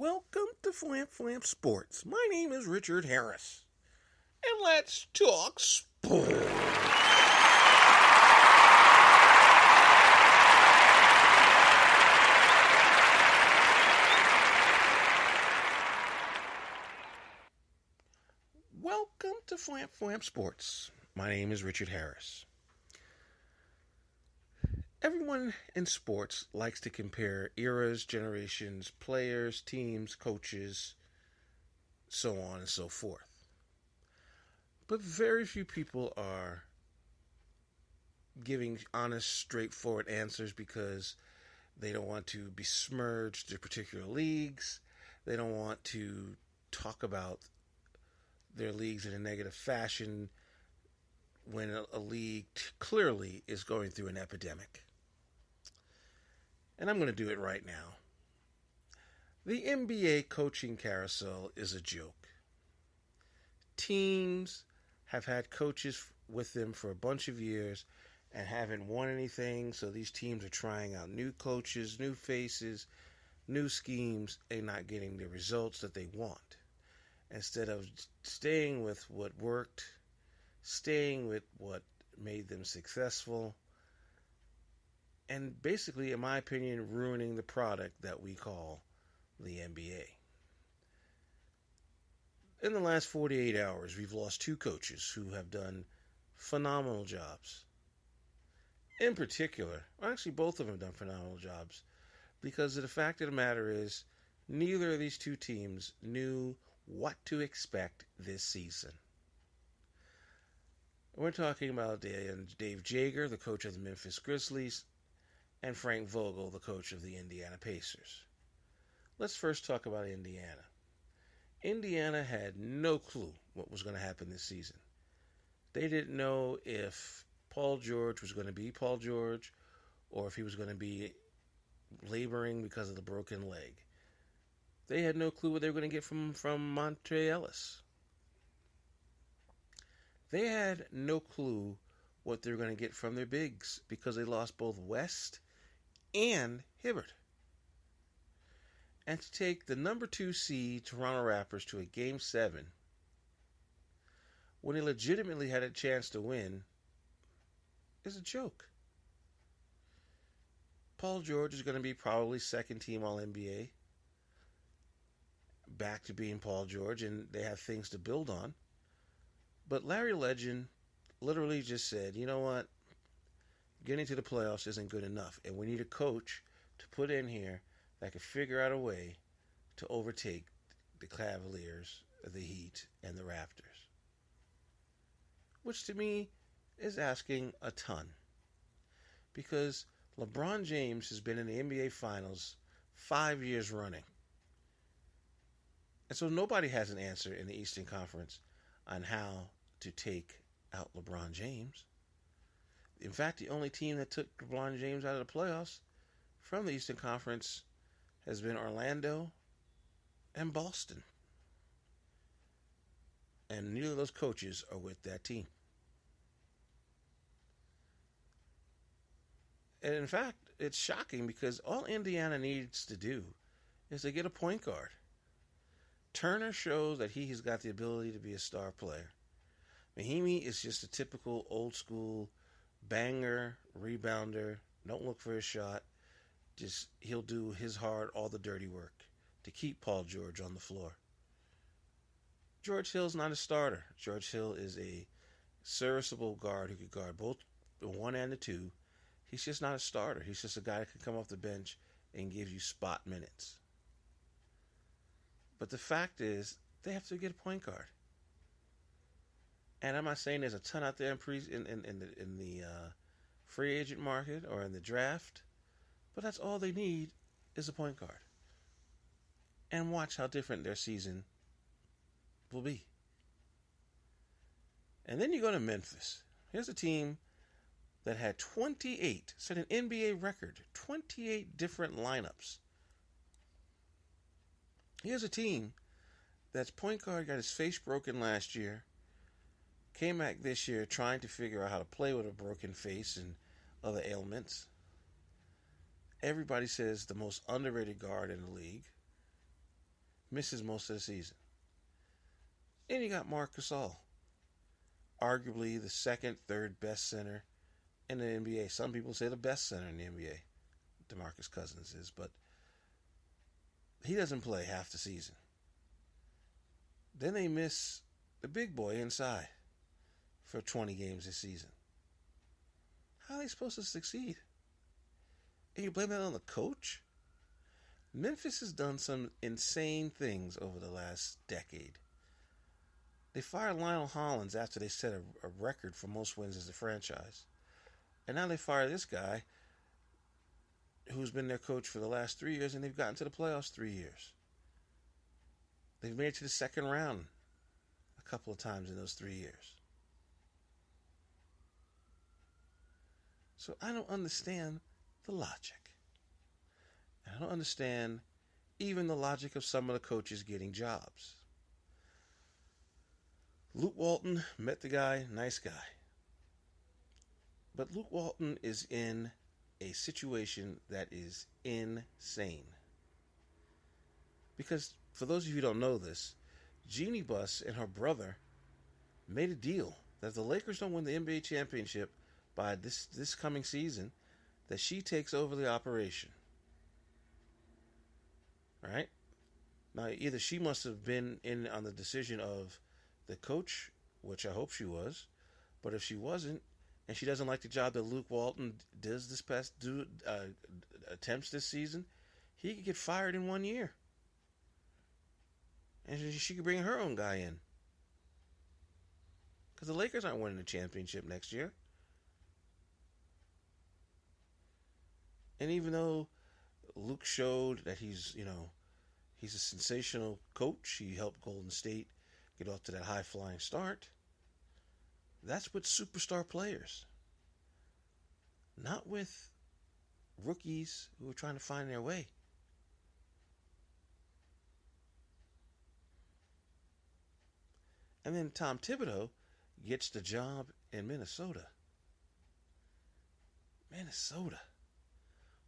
Welcome to Flam Flam Sports. My name is Richard Harris. And let's talk sports. Welcome to Flam Flam Sports. My name is Richard Harris. Everyone in sports likes to compare eras, generations, players, teams, coaches, so on and so forth. But very few people are giving honest, straightforward answers because they don't want to besmirch their particular leagues. They don't want to talk about their leagues in a negative fashion when a league clearly is going through an epidemic. And I'm going to do it right now. The NBA coaching carousel is a joke. Teams have had coaches with them for a bunch of years and haven't won anything, so these teams are trying out new coaches, new faces, new schemes, and not getting the results that they want. Instead of staying with what worked, staying with what made them successful, and basically, in my opinion, ruining the product that we call the NBA. In the last 48 hours, we've lost two coaches who have done phenomenal jobs. In particular, actually both of them have done phenomenal jobs, because the fact of the matter is, neither of these two teams knew what to expect this season. We're talking about Dave Jager, the coach of the Memphis Grizzlies, and Frank Vogel, the coach of the Indiana Pacers. Let's first talk about Indiana. Indiana had no clue what was going to happen this season. They didn't know if Paul George was going to be Paul George or if he was going to be laboring because of the broken leg. They had no clue what they were going to get from Monte Ellis. They had no clue what they were going to get from their bigs because they lost both West and Hibbert. And to take the number 2 seed Toronto Raptors to a Game 7 when they legitimately had a chance to win is a joke. Paul George is going to be probably second team All-NBA, back to being Paul George, and they have things to build on. But Larry Legend literally just said, you know what? Getting to the playoffs isn't good enough, and we need a coach to put in here that can figure out a way to overtake the Cavaliers, the Heat, and the Raptors. Which to me is asking a ton. Because LeBron James has been in the NBA Finals 5 years running. And so nobody has an answer in the Eastern Conference on how to take out LeBron James. In fact, the only team that took LeBron James out of the playoffs from the Eastern Conference has been Orlando and Boston. And neither of those coaches are with that team. And in fact, it's shocking because all Indiana needs to do is to get a point guard. Turner shows that he has got the ability to be a star player. Mahimi is just a typical old school banger, rebounder, don't look for his shot. Just he'll do his hard, all the dirty work to keep Paul George on the floor. George Hill's not a starter. George Hill is a serviceable guard who could guard both the 1 and the 2. He's just not a starter. He's just a guy that can come off the bench and give you spot minutes. But the fact is, they have to get a point guard. And I'm not saying there's a ton out there in the free agent market or in the draft, but that's all they need is a point guard. And watch how different their season will be. And then you go to Memphis. Here's a team that had 28, set an NBA record, 28 different lineups. Here's a team that's point guard got his face broken last year, came back this year trying to figure out how to play with a broken face and other ailments. Everybody says the most underrated guard in the league. misses most of the season. And you got Marc Gasol, arguably the second, third best center in the NBA. Some people say the best center in the NBA. DeMarcus Cousins is, but he doesn't play half the season. Then they miss the big boy inside for 20 games this season. How are they supposed to succeed? And you blame that on the coach? Memphis has done some insane things over the last decade. They fired Lionel Hollins after they set a record for most wins as a franchise. And now they fire this guy who's been their coach for the last 3 years, and they've gotten to the playoffs 3 years. They've made it to the second round a couple of times in those 3 years. So I don't understand the logic. I don't understand even the logic of some of the coaches getting jobs. Luke Walton, met the guy, nice guy. But Luke Walton is in a situation that is insane. Because, for those of you who don't know this, Jeannie Buss and her brother made a deal that if the Lakers don't win the NBA championship by this coming season, that she takes over the operation. Right? Now, either she must have been in on the decision of the coach, which I hope she was, but if she wasn't, and she doesn't like the job that Luke Walton attempts this season, he could get fired in 1 year. And she could bring her own guy in. Because the Lakers aren't winning the championship next year. And even though Luke showed that he's a sensational coach, he helped Golden State get off to that high-flying start. That's with superstar players. Not with rookies who are trying to find their way. And then Tom Thibodeau gets the job in Minnesota. Minnesota.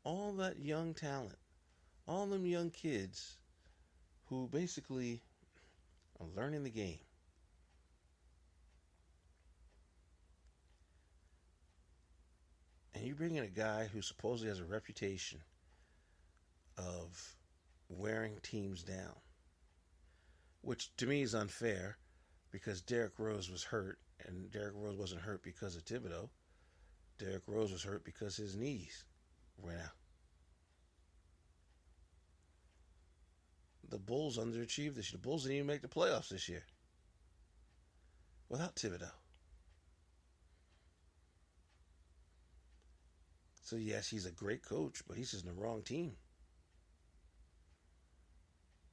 All that young talent. All them young kids who basically are learning the game. And you bring in a guy who supposedly has a reputation of wearing teams down, which to me is unfair because Derrick Rose was hurt, and Derrick Rose wasn't hurt because of Thibodeau. Derrick Rose was hurt because his knees went out. The Bulls underachieved this year. The Bulls didn't even make the playoffs this year without Thibodeau. So yes, he's a great coach, but he's just in the wrong team.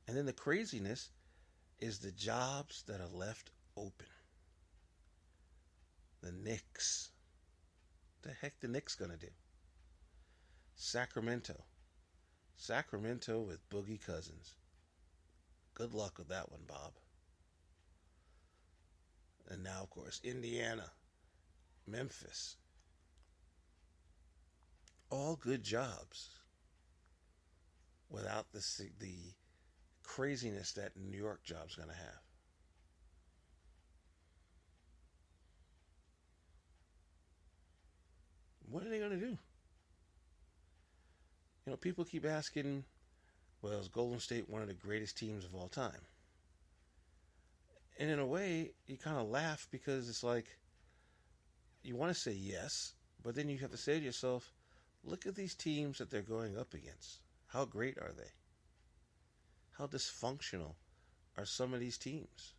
And then the craziness is the jobs that are left open. The Knicks. What the heck the Knicks gonna do? Sacramento. Sacramento with Boogie Cousins. Good luck with that one, Bob. And now, of course, Indiana, Memphis. All good jobs without the craziness that New York job's going to have. What are they going to do? People keep asking, well, is Golden State one of the greatest teams of all time? And in a way, you kind of laugh because it's like, you want to say yes, but then you have to say to yourself, look at these teams that they're going up against. How great are they? How dysfunctional are some of these teams?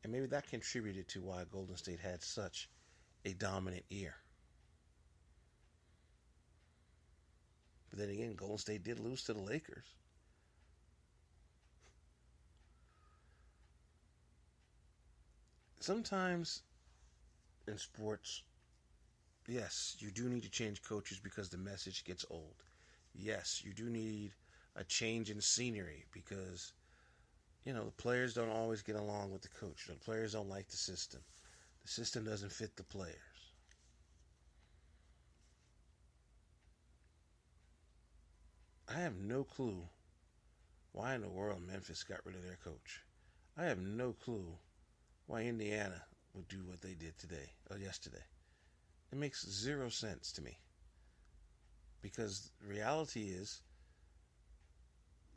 And maybe that contributed to why Golden State had such a dominant year. But then again, Golden State did lose to the Lakers. Sometimes in sports, yes, you do need to change coaches because the message gets old. Yes, you do need a change in scenery because, the players don't always get along with the coach. The players don't like the system. The system doesn't fit the players. I have no clue why in the world Memphis got rid of their coach. I have no clue why Indiana would do what they did today or yesterday. It makes zero sense to me. Because reality is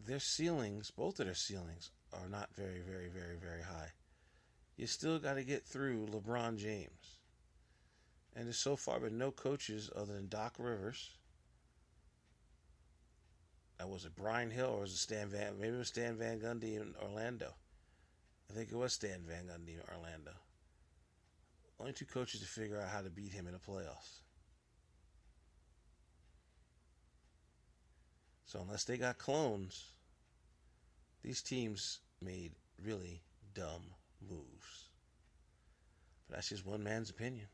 their ceilings, both of their ceilings, are not very, very, very, very high. You still got to get through LeBron James. And there's so far been no coaches other than Doc Rivers. Was it Brian Hill or was it maybe it was Stan Van Gundy in Orlando. I think it was Stan Van Gundy in Orlando. Only two coaches to figure out how to beat him in the playoffs. So unless they got clones, these teams made really dumb moves. But that's just one man's opinion.